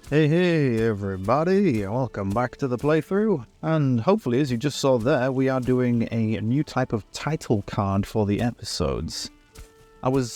Hey everybody, welcome back to the playthrough, and hopefully as you just saw there, we are doing a new type of title card for the episodes. I was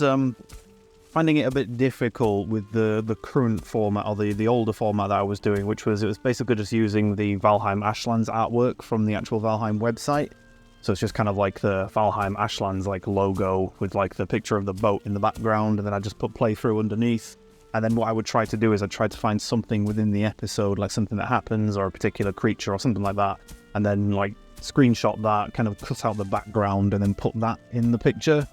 finding it a bit difficult with the current format, or the older format that I was doing, it was basically just using the Valheim Ashlands artwork from the actual Valheim website. So it's just kind of like the Valheim Ashlands like logo with like the picture of the boat in the background, and then I just put playthrough underneath. And then what I would try to do is I'd try to find something within the episode, like something that happens or a particular creature or something like that, and then like screenshot that, kind of cut out the background and then put that in the picture.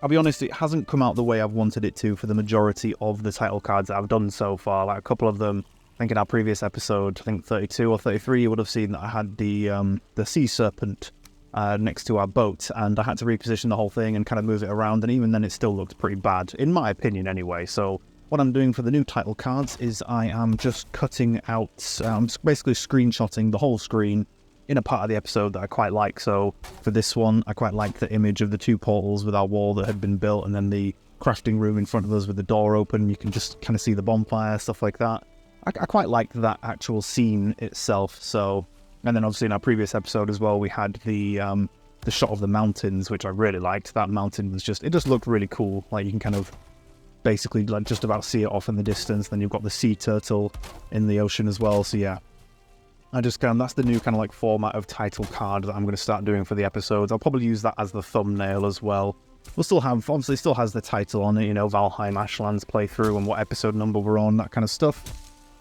I'll be honest, it hasn't come out the way I've wanted it to for the majority of the title cards that I've done so far. Like a couple of them, I think in our previous episode, I think 32 or 33, you would have seen that I had the sea serpent next to our boat, and I had to reposition the whole thing and kind of move it around, and even then it still looked pretty bad, in my opinion anyway. So what I'm doing for the new title cards is I am just cutting out, basically screenshotting the whole screen in a part of the episode that I quite like. So for this one, I quite like the image of the two portals with our wall that had been built, and then the crafting room in front of us with the door open. You can just kind of see the bonfire, stuff like that. I quite like that actual scene itself. So, and then obviously in our previous episode as well, we had the shot of the mountains, which I really liked. That mountain was it just looked really cool. Like you can kind of basically like just about see it off in the distance. Then you've got the sea turtle in the ocean as well. So yeah, that's the new kind of like format of title card that I'm going to start doing for the episodes. I'll probably use that as the thumbnail as well. We'll still have, obviously still has the title on it, you know, Valheim Ashlands playthrough and what episode number we're on, that kind of stuff.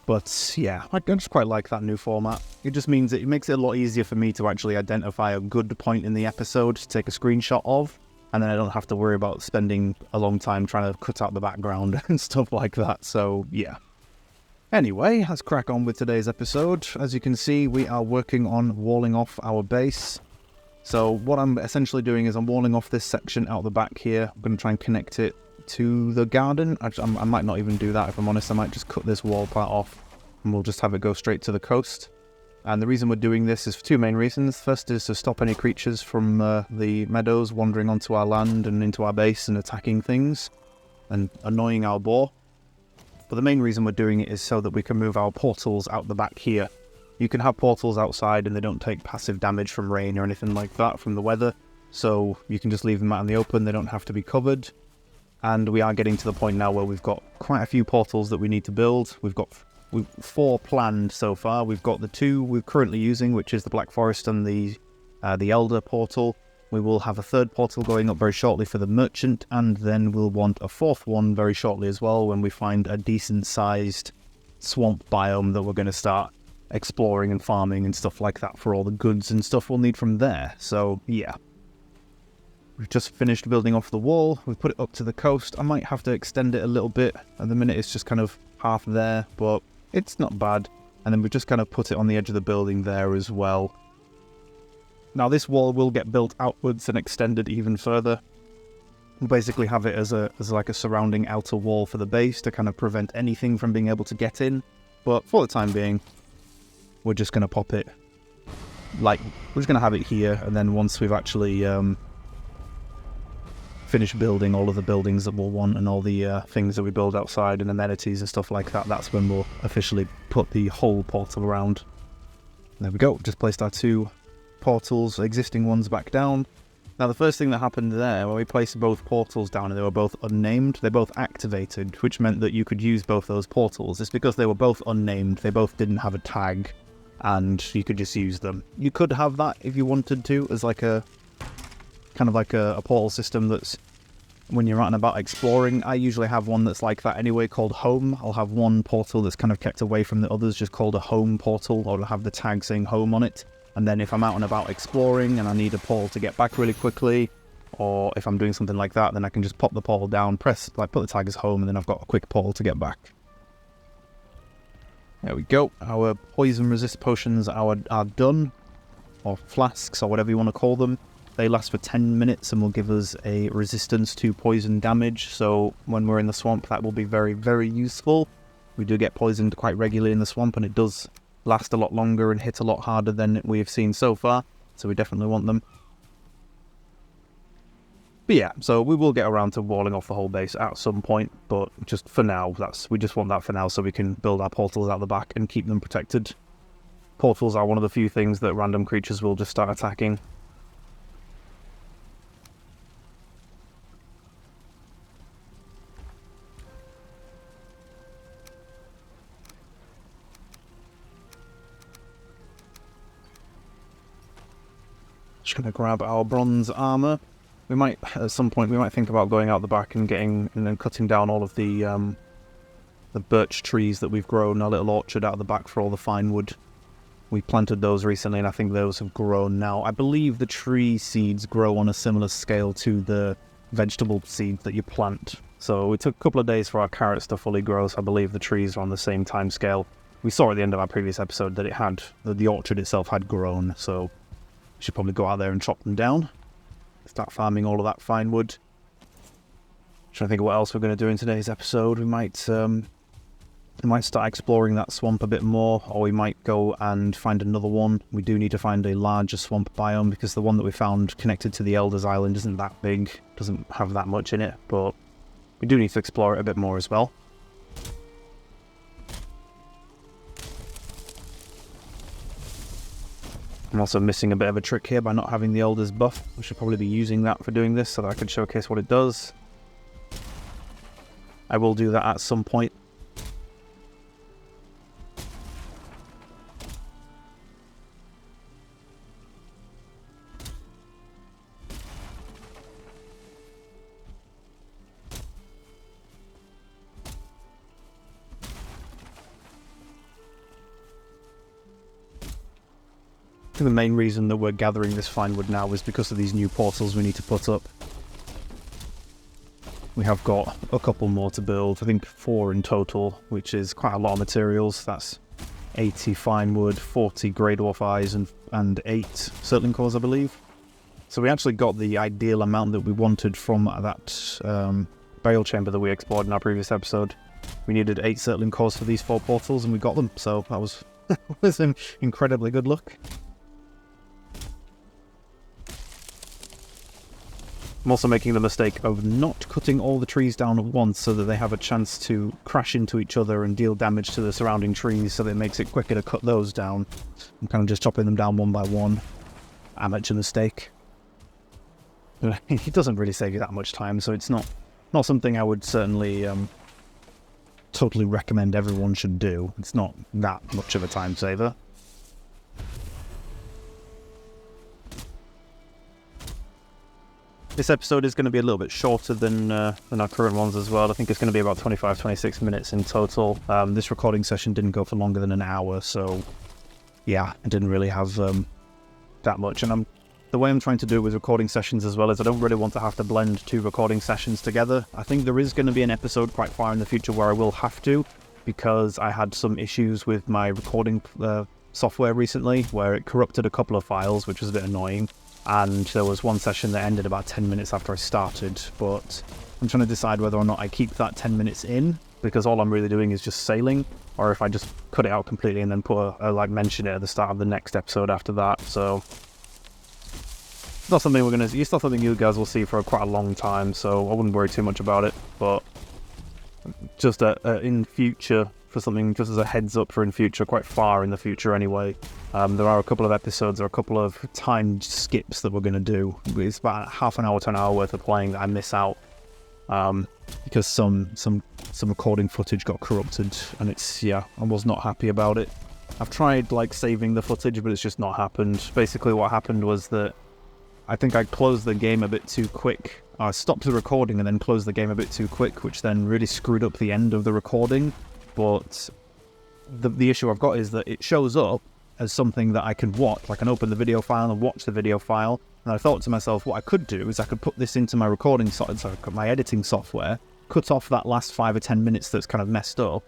But yeah, I just quite like that new format. It just means it makes it a lot easier for me to actually identify a good point in the episode to take a screenshot of. And then I don't have to worry about spending a long time trying to cut out the background and stuff like that. So yeah. Anyway, let's crack on with today's episode. As you can see, we are working on walling off our base. So what I'm essentially doing is I'm walling off this section out the back here. I'm going to try and connect it to the garden. I might not even do that if I'm honest. I might just cut this wall part off and we'll just have it go straight to the coast. And the reason we're doing this is for two main reasons. First is to stop any creatures from the meadows wandering onto our land and into our base and attacking things and annoying our boar. But the main reason we're doing it is so that we can move our portals out the back here. You can have portals outside and they don't take passive damage from rain or anything like that from the weather. So you can just leave them out in the open, they don't have to be covered. And we are getting to the point now where we've got quite a few portals that we need to build. We've 4 planned so far. We've got the 2 we're currently using, which is the Black Forest and the Elder portal. We will have a 3rd portal going up very shortly for the Merchant, and then we'll want a 4th one very shortly as well when we find a decent-sized swamp biome that we're going to start exploring and farming and stuff like that for all the goods and stuff we'll need from there. So yeah. We've just finished building off the wall. We've put it up to the coast. I might have to extend it a little bit. At the minute it's just kind of half there, but it's not bad. And then we've just kind of put it on the edge of the building there as well. Now this wall will get built outwards and extended even further. We'll basically have it as like a surrounding outer wall for the base to kind of prevent anything from being able to get in. But for the time being, we're just going to pop it, we're just going to have it here, and then once we've actually finished building all of the buildings that we'll want and all the things that we build outside and amenities and stuff like that, that's when we'll officially put the whole portal around. There we go, just placed our 2 portals, existing ones, back down. Now the first thing that happened there, when we placed both portals down and they were both unnamed, they both activated, which meant that you could use both those portals. It's because they were both unnamed, they both didn't have a tag, and you could just use them. You could have that if you wanted to, as like a kind of like a portal system that's when you're out and about exploring. I usually have one that's like that anyway, called Home. I'll have one portal that's kind of kept away from the others, just called a Home portal, or it'll have the tag saying Home on it. And then if I'm out and about exploring and I need a portal to get back really quickly, or if I'm doing something like that, then I can just pop the portal down, put the tag as Home, and then I've got a quick portal to get back. There we go. Our poison resist potions are done, or flasks, or whatever you want to call them. They last for 10 minutes and will give us a resistance to poison damage. So when we're in the swamp, that will be very, very useful. We do get poisoned quite regularly in the swamp, and it does last a lot longer and hit a lot harder than we have seen so far. So we definitely want them. But yeah, so we will get around to walling off the whole base at some point, but just for now, we just want that for now so we can build our portals out the back and keep them protected. Portals are one of the few things that random creatures will just start attacking. Just gonna grab our bronze armor. We might, at some point, think about going out the back and then cutting down all of the birch trees that we've grown, our little orchard out of the back for all the fine wood. We planted those recently, and I think those have grown now. I believe the tree seeds grow on a similar scale to the vegetable seeds that you plant. So it took a couple of days for our carrots to fully grow, so I believe the trees are on the same time scale. We saw at the end of our previous episode that the orchard itself had grown, so we should probably go out there and chop them down. Start farming all of that fine wood. Trying to think of what else we're going to do in today's episode. We might start exploring that swamp a bit more, or we might go and find another one. We do need to find a larger swamp biome, because the one that we found connected to the Elders Island isn't that big, doesn't have that much in it, but we do need to explore it a bit more as well. I'm also missing a bit of a trick here by not having the Elders buff. We should probably be using that for doing this so that I can showcase what it does. I will do that at some point. I think the main reason that we're gathering this fine wood now is because of these new portals we need to put up. We have got a couple more to build, I think 4 in total, which is quite a lot of materials. That's 80 fine wood, 40 grey dwarf eyes, and 8 Surtling cores, I believe. So we actually got the ideal amount that we wanted from that burial chamber that we explored in our previous episode. We needed 8 Surtling cores for these 4 portals, and we got them, so that was, was an incredibly good luck. I'm also making the mistake of not cutting all the trees down at once so that they have a chance to crash into each other and deal damage to the surrounding trees, so that it makes it quicker to cut those down. I'm kind of just chopping them down one by one. Amateur mistake. It doesn't really save you that much time, so it's not something I would certainly totally recommend everyone should do. It's not that much of a time saver. This episode is going to be a little bit shorter than our current ones as well. I think it's going to be about 25-26 minutes in total. This recording session didn't go for longer than an hour, so yeah, I didn't really have that much. And the way I'm trying to do it with recording sessions as well is I don't really want to have to blend 2 recording sessions together. I think there is going to be an episode quite far in the future where I will have to, because I had some issues with my recording software recently where it corrupted a couple of files, which was a bit annoying. And there was one session that ended about 10 minutes after I started, but I'm trying to decide whether or not I keep that 10 minutes in, because all I'm really doing is just sailing, or if I just cut it out completely and then put mention it at the start of the next episode after that. So it's not something it's not something you guys will see for quite a long time, so I wouldn't worry too much about it. But just in future, for something, just as a heads up for in future, quite far in the future anyway, there are a couple of episodes or a couple of timed skips that we're going to do. It's about half an hour to an hour worth of playing that I miss out, because some recording footage got corrupted, and I was not happy about it. I've tried saving the footage, but it's just not happened. Basically what happened was that I think I closed the game a bit too quick. I stopped the recording and then closed the game a bit too quick, which then really screwed up the end of the recording. But the issue I've got is that it shows up as something that I can watch. I can open the video file and watch the video file. And I thought to myself, what I could do is I could put this into my recording my editing software, cut off that last 5 or 10 minutes that's kind of messed up,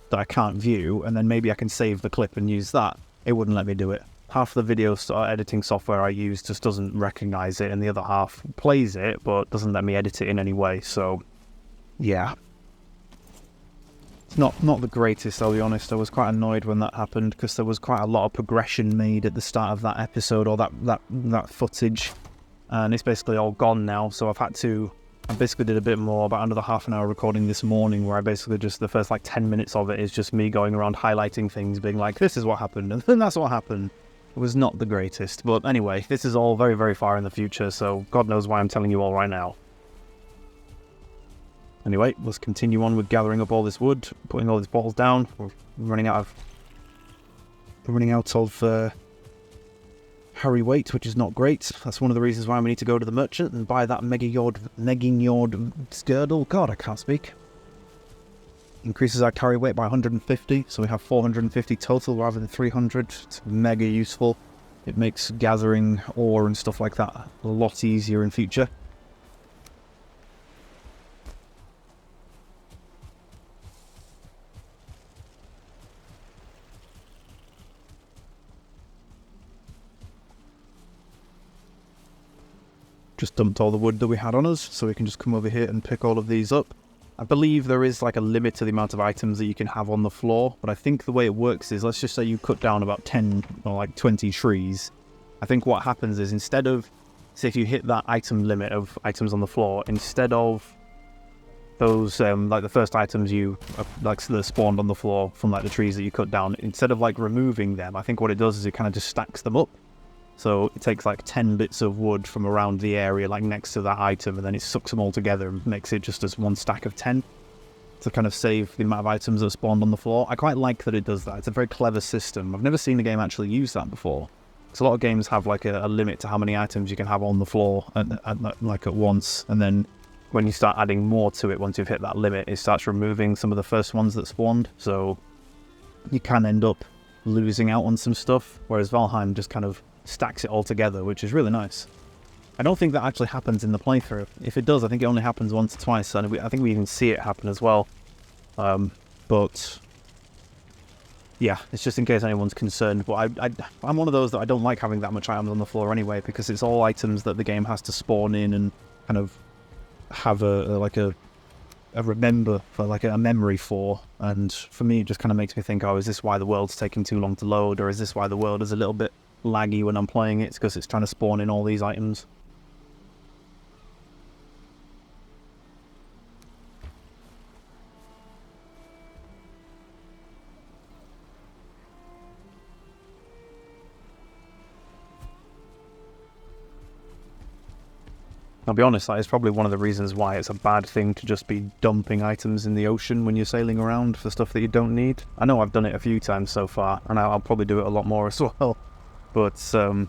that I can't view, and then maybe I can save the clip and use that. It wouldn't let me do it. Half the video editing software I use just doesn't recognize it, and the other half plays it, but doesn't let me edit it in any way. So, yeah. It's not the greatest, I'll be honest. I was quite annoyed when that happened, because there was quite a lot of progression made at the start of that episode, or that footage. and it's basically all gone now. So I basically did a bit more, about another half an hour recording this morning, where I basically just, the first like 10 minutes of it is just me going around highlighting things, being like, this is what happened, and then that's what happened. It was not the greatest, but anyway, this is all very, very far in the future, so God knows why I'm telling you all right now. Anyway, let's continue on with gathering up all this wood, putting all these bottles down. We're running out of Harry weight, which is not great. That's one of the reasons why we need to go to the merchant and buy that Megingjord girdle. God, I can't speak. Increases our carry weight by 150, so we have 450 total rather than 300. It's mega useful. It makes gathering ore and stuff like that a lot easier in future. Just dumped all the wood that we had on us, so we can just come over here and pick all of these up. I believe there is like a limit to the amount of items that you can have on the floor, but I think the way it works is, let's just say you cut down about 10 or like 20 trees. I think what happens is, instead of, say if you hit that item limit of items on the floor, instead of those, like the first items you, like that spawned on the floor from like the trees that you cut down, instead of like removing them, I think what it does is it kind of just stacks them up. So it takes like 10 bits of wood from around the area, like next to that item, and then it sucks them all together and makes it just as one stack of 10 to kind of save the amount of items that spawned on the floor. I quite like that it does that. It's a very clever system. I've never seen a game actually use that before. Because a lot of games have like a limit to how many items you can have on the floor at once, and then when you start adding more to it, once you've hit that limit, it starts removing some of the first ones that spawned. So you can end up losing out on some stuff, whereas Valheim just kind of stacks it all together, which is really nice. I don't think that actually happens in the playthrough. If it does, I think it only happens once or twice, and I think we even see it happen as well. But yeah, it's just in case anyone's concerned. But I'm one of those that I don't like having that much items on the floor anyway, because it's all items that the game has to spawn in and kind of have a remember for, like a memory for. And for me, it just kind of makes me think, oh, is this why the world's taking too long to load, or is this why the world is a little bit laggy when I'm playing it? It's because it's trying to spawn in all these items. I'll be honest, that is probably one of the reasons why it's a bad thing to just be dumping items in the ocean when you're sailing around for stuff that you don't need. I know I've done it a few times so far, and I'll probably do it a lot more as well. But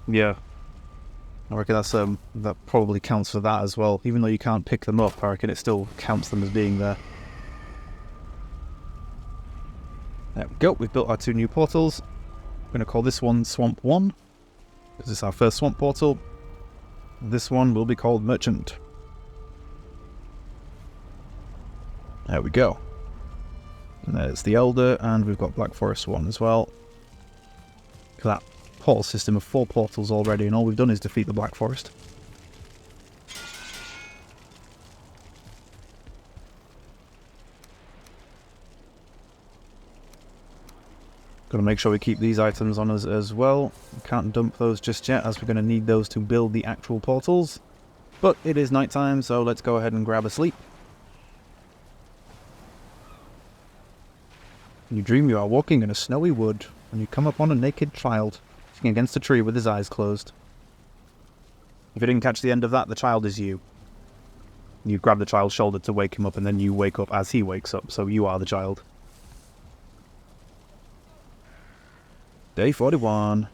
yeah, I reckon that probably counts for that as well. Even though you can't pick them up, I reckon it still counts them as being there. There we go, we've built our 2 new portals. I'm going to call this one Swamp 1, because it's our first swamp portal. This one will be called Merchant. There we go. And there's the Elder, and we've got Black Forest 1 as well. Look at that portal system of 4 portals already, and all we've done is defeat the Black Forest. Got to make sure we keep these items on us as well. We can't dump those just yet, as we're going to need those to build the actual portals. But it is night time, so let's go ahead and grab a sleep. You dream you are walking in a snowy wood, and you come upon a naked child sitting against a tree with his eyes closed. If you didn't catch the end of that, the child is you. You grab the child's shoulder to wake him up, and then you wake up as he wakes up, so you are the child. Day 41.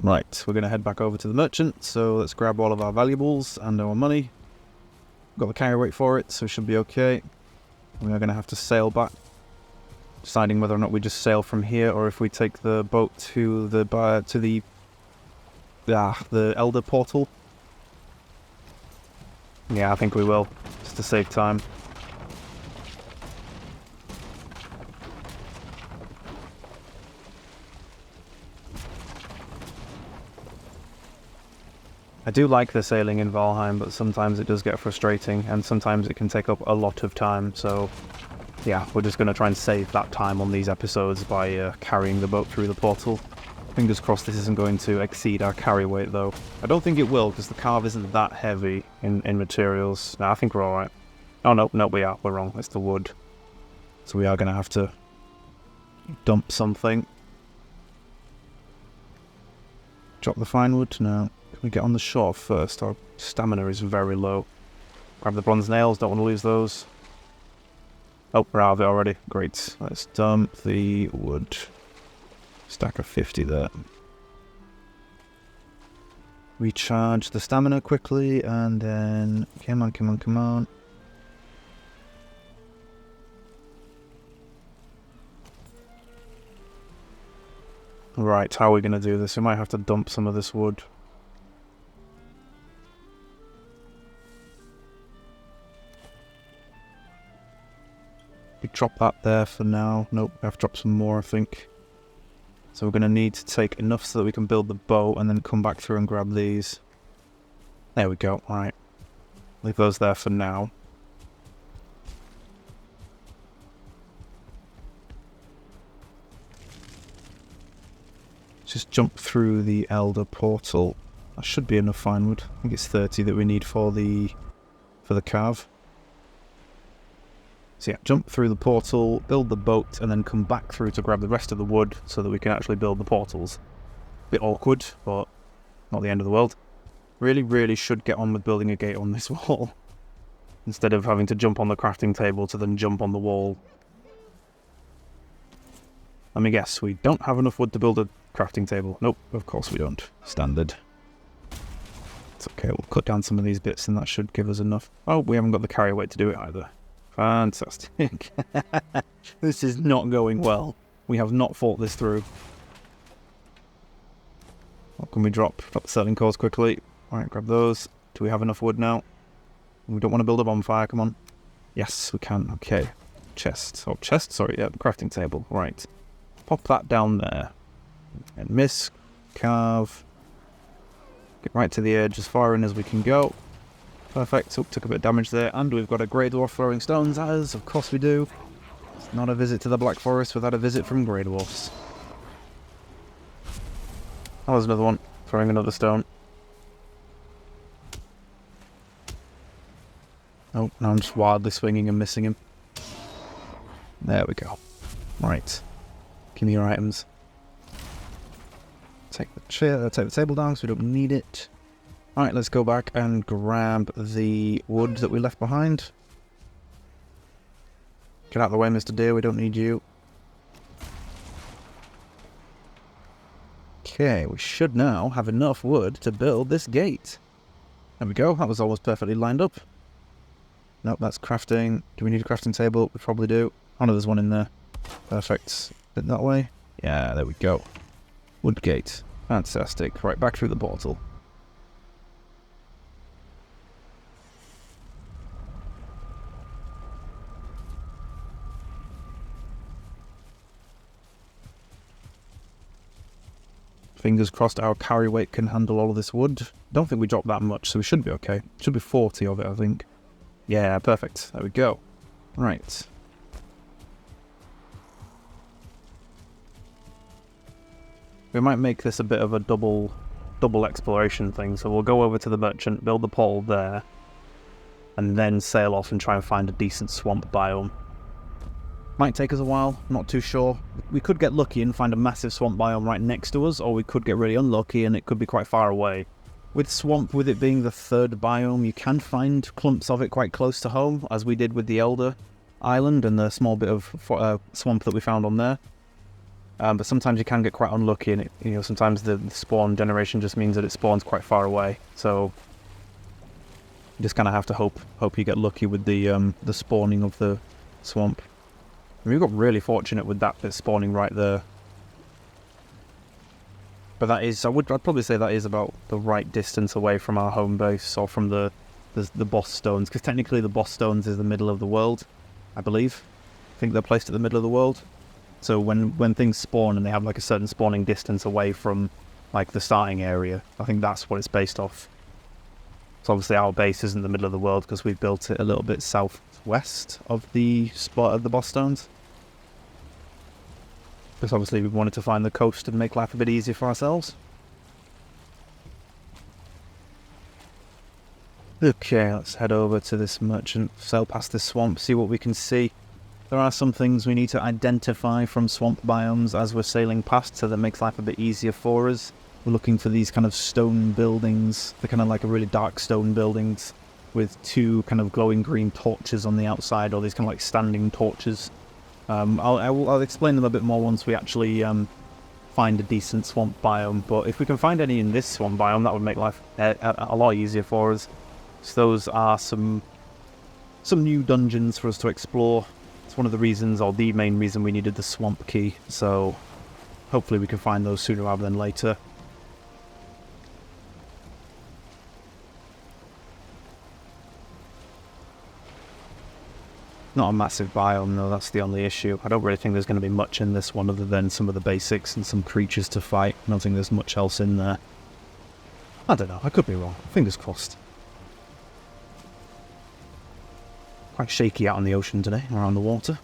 Right, we're going to head back over to the merchant, so let's grab all of our valuables and our money. Got the carry weight for it, so it should be okay. We are going to have to sail back, deciding whether or not we just sail from here, or if we take the boat to the Elder portal. Yeah, I think we will, just to save time. I do like the sailing in Valheim, but sometimes it does get frustrating, and sometimes it can take up a lot of time, so yeah, we're just going to try and save that time on these episodes by carrying the boat through the portal. Fingers crossed this isn't going to exceed our carry weight, though. I don't think it will, because the carve isn't that heavy in materials. No, I think we're alright. Oh, no, we are. We're wrong. It's the wood. So we are going to have to dump something. Drop the fine wood? No. Can we get on the shore first? Our stamina is very low. Grab the bronze nails. Don't want to lose those. Oh, we're out of it already. Great. Let's dump the wood. Stack of 50 there. Recharge the stamina quickly, and then... Come on. Right, how are we going to do this? We might have to dump some of this wood. We drop that there for now. Nope, we have to drop some more, I think. So we're going to need to take enough so that we can build the boat and then come back through and grab these. There we go, alright. Leave those there for now. Just jump through the Elder portal. That should be enough fine wood. I think it's 30 that we need for the carve. So yeah, jump through the portal, build the boat, and then come back through to grab the rest of the wood so that we can actually build the portals. Bit awkward, but not the end of the world. Really should get on with building a gate on this wall. Instead of having to jump on the crafting table to then jump on the wall. Let me guess, we don't have enough wood to build a crafting table. Nope, of course we don't. Standard. It's okay, we'll cut down some of these bits and that should give us enough. Oh, we haven't got the carry weight to do it either. Fantastic. This is not going well. We have not fought this through. What can we drop? Drop the selling cores quickly. Alright, grab those. Do we have enough wood now? We don't want to build a bonfire, come on. Yes, we can. Okay. Chest. Oh, chest? Sorry, yeah, the crafting table. Right. Pop that down there. And miss. Carve. Get right to the edge as far in as we can go. Perfect. Oh, took a bit of damage there. And we've got a Grey Dwarf throwing stones at us. Of course we do. It's not a visit to the Black Forest without a visit from Grey Dwarfs. Oh, there's another one. Throwing another stone. Oh, now I'm just wildly swinging and missing him. There we go. Right. Give me your items. Take the chair, take the table down so we don't need it. Alright, let's go back and grab the wood that we left behind. Get out of the way, Mr. Deer, we don't need you. Okay, we should now have enough wood to build this gate. There we go, that was almost perfectly lined up. Nope, that's crafting. Do we need a crafting table? We probably do. Oh no, there's one in there. Perfect. Bit that way. Yeah, there we go. Wood gate. Fantastic. Right, back through the portal. Fingers crossed our carry weight can handle all of this wood. Don't think we dropped that much, so we should be okay. Should be 40 of it, I think. Yeah, perfect. There we go. Right. We might make this a bit of a double exploration thing, so we'll go over to the merchant, build the pole there, and then sail off and try and find a decent swamp biome. Might take us a while, not too sure. We could get lucky and find a massive swamp biome right next to us, or we could get really unlucky and it could be quite far away. With swamp, with it being the third biome, you can find clumps of it quite close to home, as we did with the Elder Island and the small bit of swamp that we found on there. But sometimes you can get quite unlucky, and sometimes the spawn generation just means that it spawns quite far away. So you just kind of have to hope you get lucky with the spawning of the swamp. I mean, we got really fortunate with that bit spawning right there. But that is, I'd probably say that is about the right distance away from our home base, or from the boss stones, because technically the boss stones is the middle of the world, I believe. I think they're placed at the middle of the world. So when things spawn and they have like a certain spawning distance away from like the starting area, I think that's what it's based off. So obviously our base is in the middle of the world because we've built it a little bit southwest of the spot of the boss stones. Because obviously we wanted to find the coast and make life a bit easier for ourselves. Okay, let's head over to this merchant, sail past this swamp, see what we can see. There are some things we need to identify from swamp biomes as we're sailing past, so that makes life a bit easier for us. We're looking for these kind of stone buildings. They're kind of like a really dark stone buildings with two kind of glowing green torches on the outside, or these kind of like standing torches. I'll explain them a bit more once we actually find a decent swamp biome, but if we can find any in this swamp biome, that would make life a lot easier for us. So those are some new dungeons for us to explore. It's one of the reasons, or the main reason, we needed the swamp key, so hopefully we can find those sooner rather than later. Not a massive biome though, that's the only issue. I don't really think there's going to be much in this one other than some of the basics and some creatures to fight. I don't think there's much else in there. I don't know, I could be wrong. Fingers crossed. Quite shaky out on the ocean today, around the water.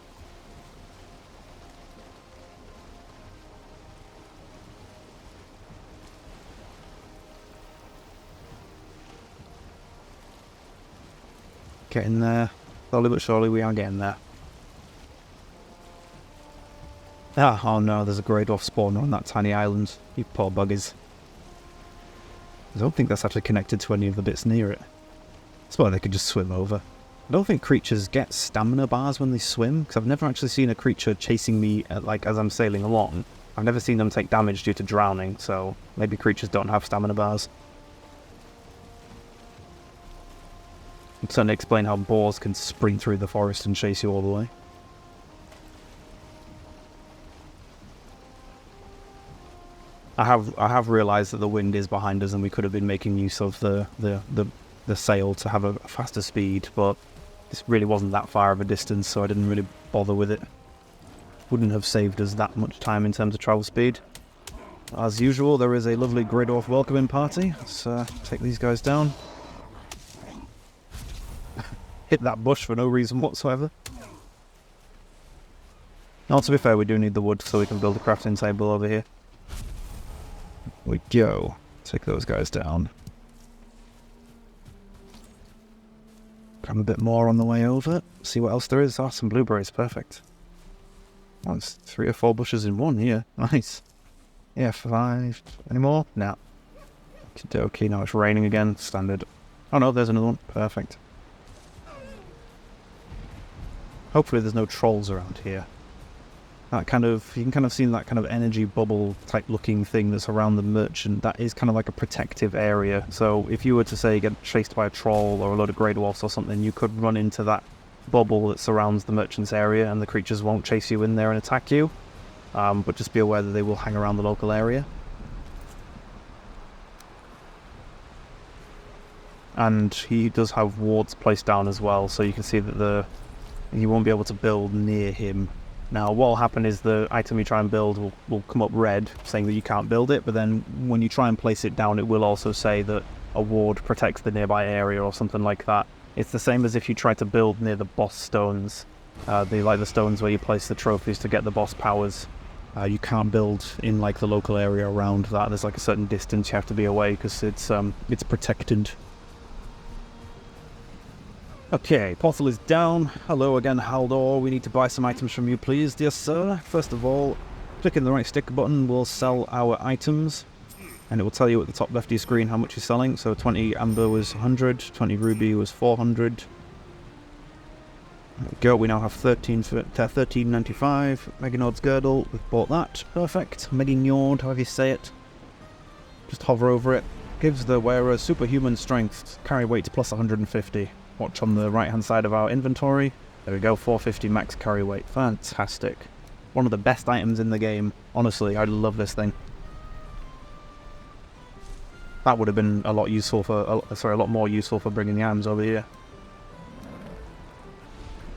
Getting there. Slowly but surely we are getting there. Oh no, there's a grey dwarf spawner on that tiny island. You poor buggies. I don't think that's actually connected to any of the bits near it. I suppose they could just swim over. I don't think creatures get stamina bars when they swim, because I've never actually seen a creature chasing me as I'm sailing along. I've never seen them take damage due to drowning, so maybe creatures don't have stamina bars. It would certainly explain how boars can sprint through the forest and chase you all the way. I have realised that the wind is behind us and we could have been making use of the sail to have a faster speed, but this really wasn't that far of a distance, so I didn't really bother with it. Wouldn't have saved us that much time in terms of travel speed. As usual, there is a lovely grey dwarf welcoming party. Let's take these guys down. Hit that bush for no reason whatsoever. Now, to be fair, we do need the wood so we can build a crafting table over here. We go. Take those guys down. Grab a bit more on the way over. See what else there is. Ah, some blueberries. Perfect. Oh, there's 3 or 4 bushes in one here. Nice. Yeah, 5. Any more? No. Okay, now it's raining again. Standard. Oh no, there's another one. Perfect. Hopefully there's no trolls around here. That kind of, you can kind of see that kind of energy bubble type looking thing that's around the merchant. That is kind of like a protective area. So if you were to say get chased by a troll or a load of grey dwarfs or something, you could run into that bubble that surrounds the merchant's area and the creatures won't chase you in there and attack you. But just be aware that they will hang around the local area. And he does have wards placed down as well, so you can see that you won't be able to build near him. Now, what will happen is the item you try and build will come up red, saying that you can't build it, but then when you try and place it down, it will also say that a ward protects the nearby area or something like that. It's the same as if you try to build near the boss stones. Like the stones where you place the trophies to get the boss powers. You can't build in like the local area around that. There's like a certain distance you have to be away because it's protected. Okay, portal is down. Hello again, Haldor. We need to buy some items from you, please, dear sir. First of all, clicking the right stick button will sell our items, and it will tell you at the top left of your screen how much you're selling. So 20 amber was 100, 20 ruby was 400. There we go, we now have 13.95. Meganord's girdle, we've bought that. Perfect. Meginord, however you say it. Just hover over it. Gives the wearer superhuman strength, carry weight plus 150. Watch on the right hand side of our inventory. There we go, 450 max carry weight. Fantastic. One of the best items in the game. Honestly, I love this thing. That would have been a lot more useful for bringing the items over here.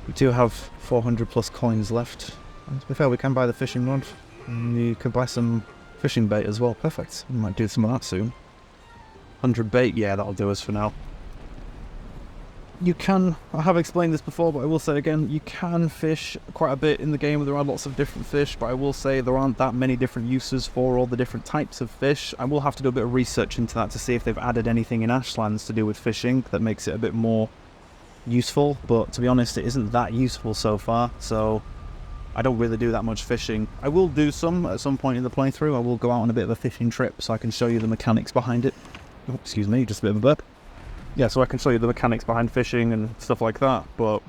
We do have 400 plus coins left. And to be fair, we can buy the fishing rod. And we could buy some fishing bait as well. Perfect. We might do some of that soon. 100 bait, yeah, that'll do us for now. you can, I have explained this before, but I will say it again, you can fish quite a bit in the game. There are lots of different fish, but I will say there aren't that many different uses for all the different types of fish. I will have to do a bit of research into that to see if they've added anything in Ashlands to do with fishing that makes it a bit more useful, but to be honest, it isn't that useful so far, so I don't really do that much fishing. I will do some at some point in the playthrough. I will go out on a bit of a fishing trip so I can show you the mechanics behind it. Oh, excuse me, just a bit of a burp. Yeah, so I can show you the mechanics behind fishing and stuff like that, but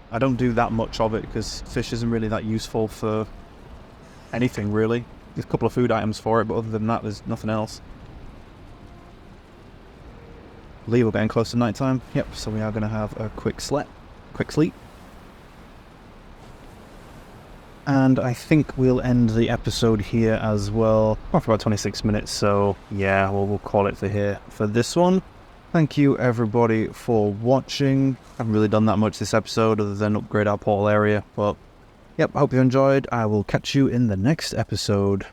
I don't do that much of it because fish isn't really that useful for anything, really. There's a couple of food items for it, but other than that, there's nothing else. Lee, we're getting close to night time. Yep, so we are going to have a quick sleep. And I think we'll end the episode here as well. After about 26 minutes, so yeah, we'll call it for here for this one. Thank you everybody for watching. I haven't really done that much this episode other than upgrade our portal area, but yep, I hope you enjoyed. I will catch you in the next episode.